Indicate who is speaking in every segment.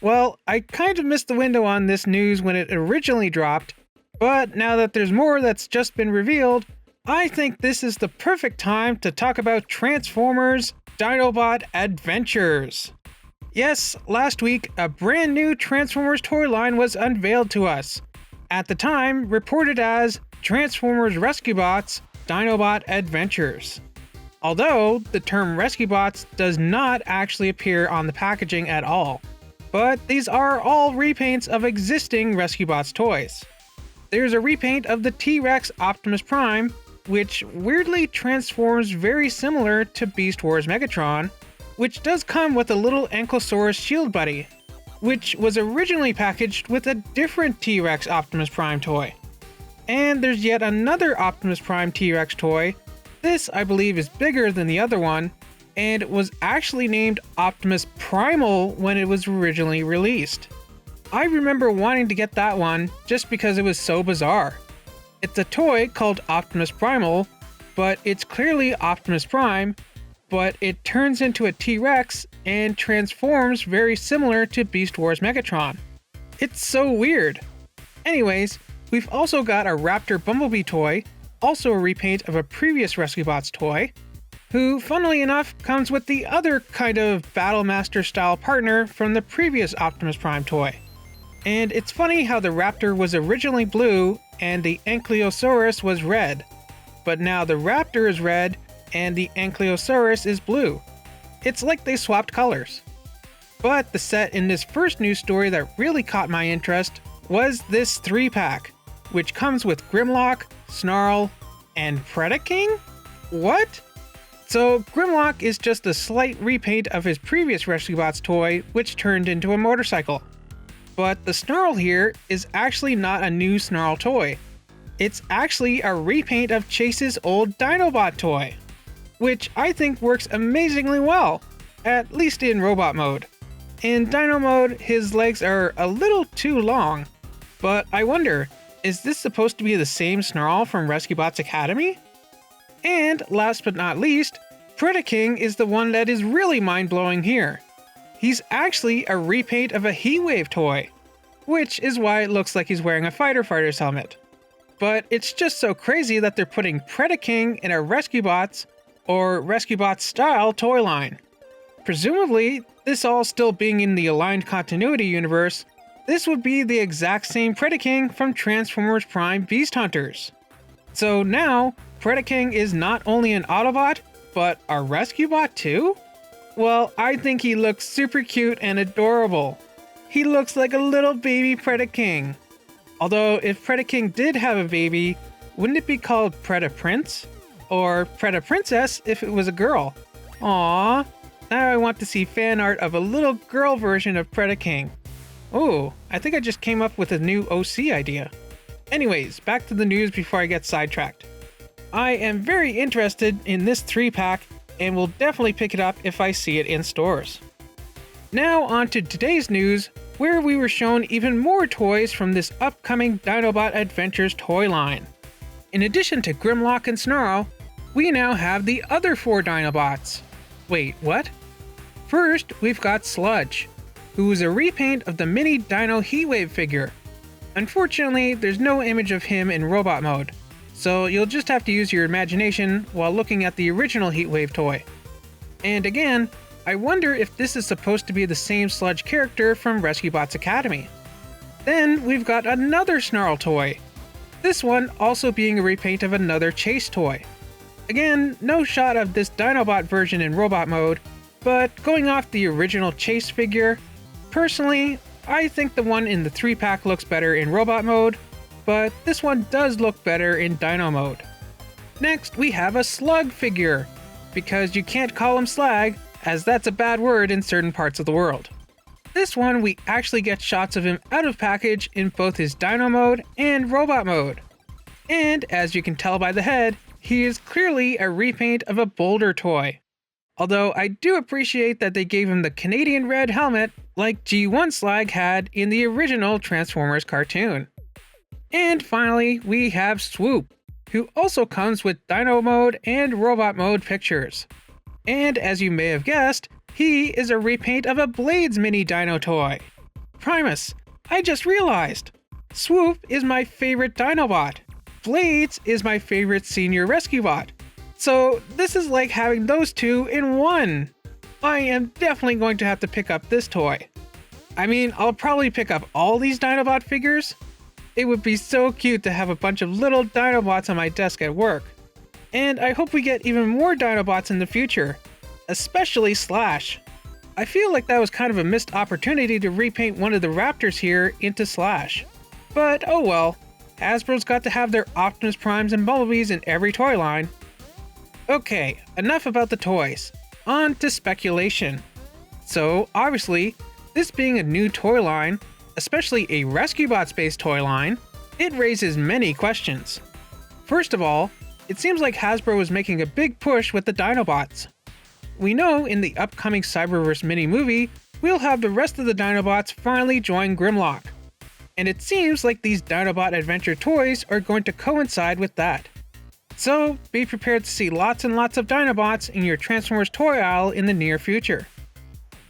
Speaker 1: Well, I kind of missed the window on this news when it originally dropped, but now that there's more that's just been revealed, I think this is the perfect time to talk about Transformers Dinobot Adventures. Yes, last week, a brand new Transformers toy line was unveiled to us. At the time, reported as Transformers Rescue Bots Dinobot Adventures. Although, the term Rescue Bots does not actually appear on the packaging at all. But these are all repaints of existing Rescue Bots toys. There's a repaint of the T-Rex Optimus Prime, which weirdly transforms very similar to Beast Wars Megatron, which does come with a little Ankylosaurus shield buddy, which was originally packaged with a different T-Rex Optimus Prime toy. And there's yet another Optimus Prime T-Rex toy. This, I believe, is bigger than the other one, and was actually named Optimus Primal when it was originally released. I remember wanting to get that one just because it was so bizarre. It's a toy called Optimus Primal, but it's clearly Optimus Prime, but it turns into a T-Rex and transforms very similar to Beast Wars Megatron. It's so weird. Anyways, we've also got a Raptor Bumblebee toy, also a repaint of a previous Rescue Bots toy, who, funnily enough, comes with the other kind of Battlemaster style partner from the previous Optimus Prime toy. And it's funny how the Raptor was originally blue and the Ankylosaurus was red, but now the Raptor is red and the Ankylosaurus is blue. It's like they swapped colors. But the set in this first news story that really caught my interest was this 3-pack, which comes with Grimlock, Snarl, and Predaking? What? So Grimlock is just a slight repaint of his previous Rescue Bots toy, which turned into a motorcycle. But the Snarl here is actually not a new Snarl toy. It's actually a repaint of Chase's old Dinobot toy, which I think works amazingly well, at least in robot mode. In Dino mode, his legs are a little too long, but I wonder, is this supposed to be the same Snarl from Rescue Bots Academy? And last but not least, Predaking is the one that is really mind-blowing here. He's actually a repaint of a Heatwave toy, which is why it looks like he's wearing a fighter fighter's helmet. But it's just so crazy that they're putting Predaking in a Rescue Bots or Rescue Bots style toy line. Presumably, this all still being in the aligned continuity universe, this would be the exact same Predaking from Transformers Prime Beast Hunters. So now, Predaking is not only an Autobot, but a Rescue Bot too? Well, I think he looks super cute and adorable. He looks like a little baby Predaking. Although, if Predaking did have a baby, wouldn't it be called Predaprince? Or Predaprincess if it was a girl? Aww, now I want to see fan art of a little girl version of Predaking. Oh, I think I just came up with a new OC idea. Anyways, back to the news before I get sidetracked. I am very interested in this 3-pack and will definitely pick it up if I see it in stores. Now on to today's news, where we were shown even more toys from this upcoming Dinobot Adventures toy line. In addition to Grimlock and Snarl, we now have the other 4 Dinobots. Wait, what? First, we've got Sludge, who is a repaint of the mini Dino Heatwave figure. Unfortunately, there's no image of him in robot mode, so you'll just have to use your imagination while looking at the original Heatwave toy. And again, I wonder if this is supposed to be the same Sludge character from Rescue Bots Academy. Then we've got another Snarl toy, this one also being a repaint of another Chase toy. Again, no shot of this Dinobot version in robot mode, but going off the original Chase figure, personally, I think the one in the 3-pack looks better in robot mode, but this one does look better in Dino mode. Next, we have a Slug figure, because you can't call him Slag, as that's a bad word in certain parts of the world. This one, we actually get shots of him out of package in both his Dino mode and robot mode. And as you can tell by the head, he is clearly a repaint of a Boulder toy. Although I do appreciate that they gave him the Canadian red helmet like G1 Slag had in the original Transformers cartoon. And finally, we have Swoop, who also comes with Dino mode and robot mode pictures. And as you may have guessed, he is a repaint of a Blades mini Dino toy. Primus, I just realized. Swoop is my favorite Dinobot. Blades is my favorite senior rescue bot. So this is like having those two in one. I am definitely going to have to pick up this toy. I mean, I'll probably pick up all these Dinobot figures. It would be so cute to have a bunch of little Dinobots on my desk at work. And I hope we get even more Dinobots in the future, especially Slash. I feel like that was kind of a missed opportunity to repaint one of the Raptors here into Slash. But oh well, Hasbro's got to have their Optimus Primes and Bumblebees in every toy line. Okay, enough about the toys. On to speculation. So obviously, this being a new toy line, especially a RescueBots-based toy line, it raises many questions. First of all, it seems like Hasbro is making a big push with the Dinobots. We know in the upcoming Cyberverse mini-movie, we'll have the rest of the Dinobots finally join Grimlock. And it seems like these Dinobot Adventure toys are going to coincide with that. So be prepared to see lots and lots of Dinobots in your Transformers toy aisle in the near future.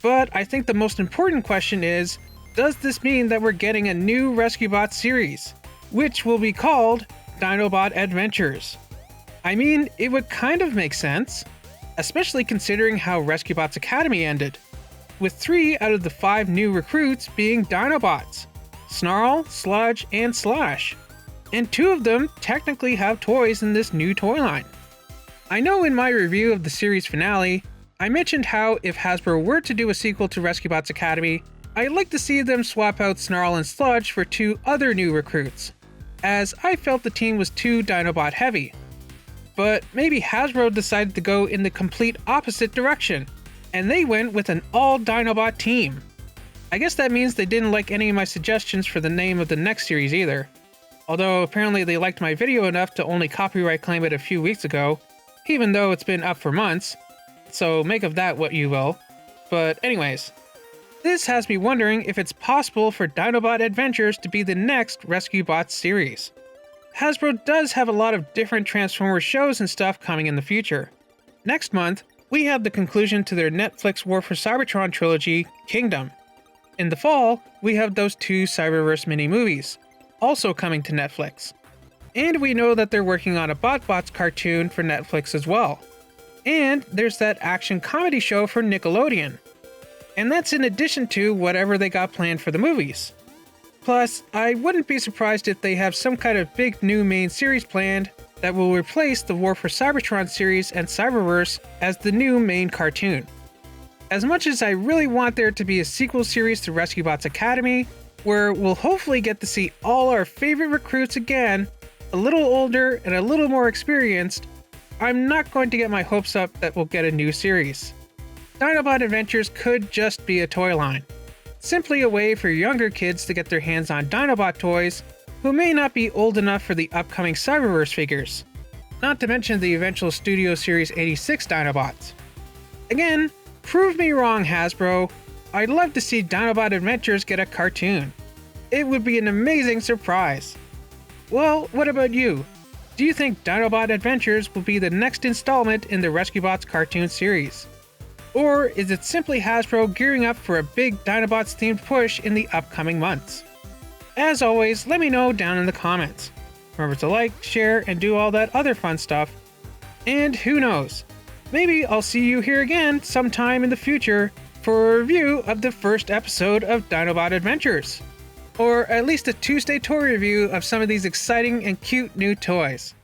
Speaker 1: But I think the most important question is, does this mean that we're getting a new RescueBot series, which will be called Dinobot Adventures? I mean, it would kind of make sense, especially considering how RescueBots Academy ended, with 3 out of the 5 new recruits being Dinobots: Snarl, Sludge, and Slash. And 2 of them technically have toys in this new toy line. I know in my review of the series finale, I mentioned how if Hasbro were to do a sequel to RescueBots Academy, I'd like to see them swap out Snarl and Sludge for 2 other new recruits, as I felt the team was too Dinobot heavy. But maybe Hasbro decided to go in the complete opposite direction, and they went with an all Dinobot team. I guess that means they didn't like any of my suggestions for the name of the next series either. Although apparently they liked my video enough to only copyright claim it a few weeks ago, even though it's been up for months. So make of that what you will. But anyways, this has me wondering if it's possible for Dinobot Adventures to be the next RescueBots series. Hasbro does have a lot of different Transformers shows and stuff coming in the future. Next month, we have the conclusion to their Netflix War for Cybertron trilogy, Kingdom. In the fall, we have those 2 Cyberverse mini-movies, also coming to Netflix. And we know that they're working on a BotBots cartoon for Netflix as well. And there's that action comedy show for Nickelodeon. And that's in addition to whatever they got planned for the movies. Plus, I wouldn't be surprised if they have some kind of big new main series planned that will replace the War for Cybertron series and Cyberverse as the new main cartoon. As much as I really want there to be a sequel series to RescueBots Academy, where we'll hopefully get to see all our favorite recruits again, a little older and a little more experienced, I'm not going to get my hopes up that we'll get a new series. Dinobot Adventures could just be a toy line. Simply a way for younger kids to get their hands on Dinobot toys who may not be old enough for the upcoming Cyberverse figures. Not to mention the eventual Studio Series 86 Dinobots. Again, prove me wrong, Hasbro. I'd love to see Dinobot Adventures get a cartoon. It would be an amazing surprise. Well, what about you? Do you think Dinobot Adventures will be the next installment in the RescueBots cartoon series? Or is it simply Hasbro gearing up for a big Dinobots themed push in the upcoming months? As always, let me know down in the comments. Remember to like, share, and do all that other fun stuff. And who knows, maybe I'll see you here again sometime in the future for a review of the first episode of Dinobot Adventures. Or at least a Tuesday toy review of some of these exciting and cute new toys.